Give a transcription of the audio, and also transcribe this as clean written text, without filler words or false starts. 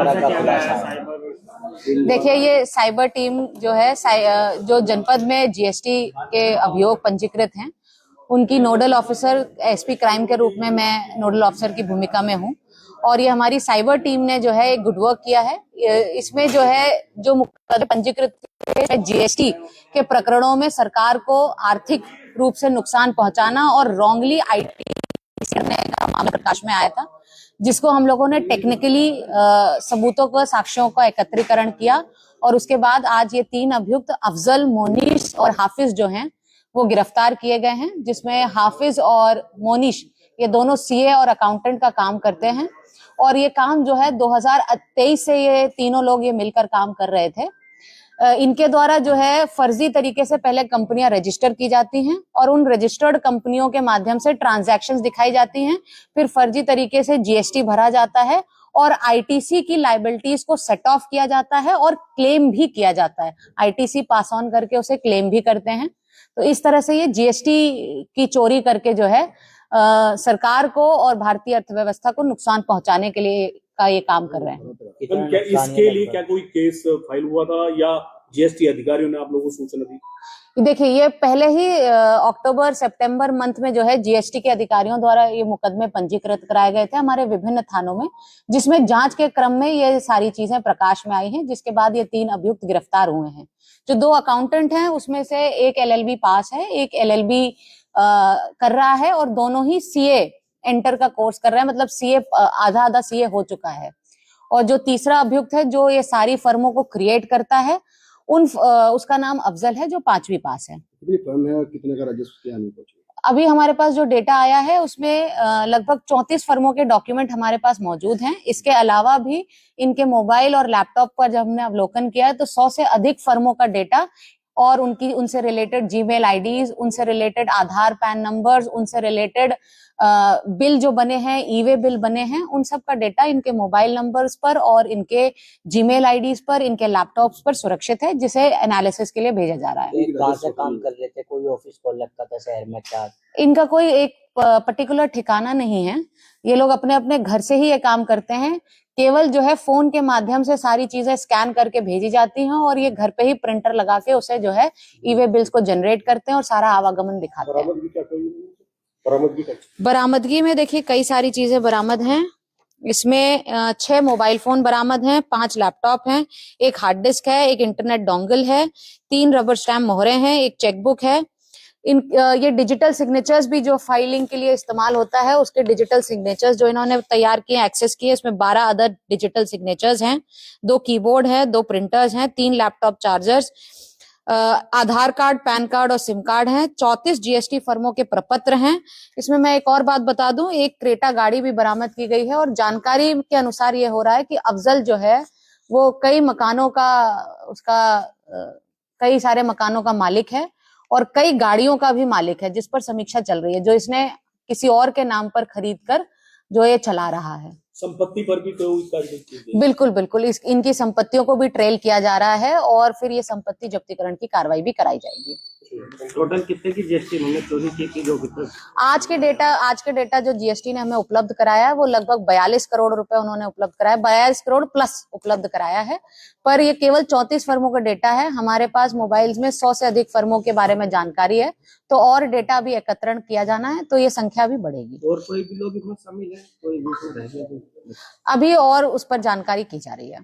तरह का खुलासा है? देखिए, ये साइबर टीम जो है जो जनपद में जीएसटी के अभियोग पंजीकृत हैं, उनकी नोडल ऑफिसर एसपी क्राइम के रूप में मैं नोडल ऑफिसर की भूमिका में हूँ। और ये हमारी साइबर टीम ने जो है एक गुड वर्क किया है। इसमें जो है जो मुकदमे पंजीकृत जीएसटी के प्रकरणों में सरकार को आर्थिक रूप से नुकसान पहुंचाना और रॉन्गली आईटी करने का मामला प्रकाश में आया था, जिसको हम लोगों ने टेक्निकली सबूतों को, साक्ष्यों का एकत्रीकरण किया। और उसके बाद आज ये 3 अभियुक्त अफजल, मोनिश और हाफिज जो हैं वो गिरफ्तार किए गए हैं, जिसमें हाफिज और मोनिश ये दोनों सीए और अकाउंटेंट का काम करते हैं। और ये काम जो है 2023 से ये तीनों लोग ये मिलकर काम कर रहे थे। इनके द्वारा जो है फर्जी तरीके से पहले कंपनियां रजिस्टर की जाती हैं और उन रजिस्टर्ड कंपनियों के माध्यम से ट्रांजैक्शंस दिखाई जाती हैं, फिर फर्जी तरीके से जीएसटी भरा जाता है और आईटीसी की लायबिलिटीज को सेट ऑफ किया जाता है और क्लेम भी किया जाता है। आईटीसी पास ऑन करके उसे क्लेम भी करते हैं। तो इस तरह से ये जीएसटी की चोरी करके जो है सरकार को और भारतीय अर्थव्यवस्था को नुकसान पहुंचाने के लिए का ये काम कर रहे हैं। क्या इसके लिए क्या कोई केस फाइल हुआ था या जीएसटी अधिकारियों ने आप लोगों को सूचना दी? देखिए, ये पहले ही अक्टूबर सितंबर मंथ में जो है जीएसटी के अधिकारियों द्वारा ये मुकदमे पंजीकृत कराए गए थे हमारे विभिन्न थानों में, जिसमें जांच के क्रम में ये सारी चीजें प्रकाश में आई हैं, जिसके बाद ये 3 अभियुक्त गिरफ्तार हुए हैं। जो 2 अकाउंटेंट हैं उसमें से एक एलएलबी पास है, एक एलएलबी कर रहा है और दोनों ही सीए एंटर का कोर्स कर रहे हैं, मतलब सीए आधा सीए हो चुका है। और जो तीसरा अभियुक्त है जो ये सारी फर्मों को क्रिएट करता है, उसका नाम अफजल है, जो 5वीं पास है। कितनी फर्म है और कितने का रजिस्टर किया? अभी हमारे पास जो डेटा आया है उसमें लगभग 34 फर्मों के डॉक्यूमेंट हमारे पास मौजूद हैं। इसके अलावा भी इनके मोबाइल और लैपटॉप पर जब हमने अवलोकन किया है तो 100 से अधिक फर्मों का डेटा और उनसे रिलेटेड जीमेल आईडीज, उनसे रिलेटेड आधार पैन नंबर्स, उनसे रिलेटेड बिल जो बने हैं, ईवे बिल बने हैं, उन सब का डेटा इनके मोबाइल नंबर्स पर और इनके जीमेल आईडीज पर, इनके लैपटॉप्स पर सुरक्षित है, जिसे एनालिसिस के लिए भेजा जा रहा है। कहाँ से काम कर रहे थे? कोई ऑफिस खोल रखा था शहर में क्या? इनका कोई एक पर्टिकुलर ठिकाना नहीं है। ये लोग अपने अपने घर से ही ये काम करते हैं। केवल जो है फोन के माध्यम से सारी चीजें स्कैन करके भेजी जाती हैं और ये घर पे ही प्रिंटर लगा के उसे जो है ईवे बिल्स को जनरेट करते हैं और सारा आवागमन दिखाते हैं। बरामदगी में देखिए कई सारी चीजें बरामद हैं। इसमें 6 मोबाइल फोन बरामद हैं, 5 लैपटॉप हैं, एक हार्ड डिस्क है, एक इंटरनेट डोंगल है, 3 रबर स्टैम्प मोहरे हैं, एक चेकबुक है। ये डिजिटल सिग्नेचर्स भी जो फाइलिंग के लिए इस्तेमाल होता है, उसके डिजिटल सिग्नेचर्स जो इन्होंने तैयार किए, एक्सेस किए, इसमें 12 अदर डिजिटल सिग्नेचर्स हैं, 2 कीबोर्ड है, 2 प्रिंटर्स हैं, 3 लैपटॉप चार्जर्स, आधार कार्ड, पैन कार्ड और सिम कार्ड हैं, 34 जीएसटी फर्मों के प्रपत्र हैं। इसमें मैं एक और बात बता दूं, एक क्रेटा गाड़ी भी बरामद की गई है और जानकारी के अनुसार ये हो रहा है कि अफजल जो है वो कई मकानों का कई सारे मकानों का मालिक है और कई गाड़ियों का भी मालिक है, जिस पर समीक्षा चल रही है, जो इसने किसी और के नाम पर खरीद कर जो ये चला रहा है। संपत्ति पर भी कोई कार्रवाई? बिल्कुल बिल्कुल, इनकी संपत्तियों को भी ट्रेल किया जा रहा है और फिर ये संपत्ति जब्तीकरण की कार्रवाई भी कराई जाएगी। टोटल कितने की जीएसटी हमने चोरी की जो आज के डेटा जो जीएसटी ने हमें उपलब्ध कराया है वो लगभग 42 करोड़ रुपए उन्होंने उपलब्ध कराया, 42 करोड़ प्लस उपलब्ध कराया है। पर ये केवल 34 फर्मों का डेटा है। हमारे पास मोबाइल्स में 100 से अधिक फर्मों के बारे में जानकारी है, तो और डेटा भी एकत्रण किया जाना है, तो ये संख्या भी बढ़ेगी। और कोई भी लोग इसमें शामिल है? कोई भी अभी और उस पर जानकारी की जा रही है।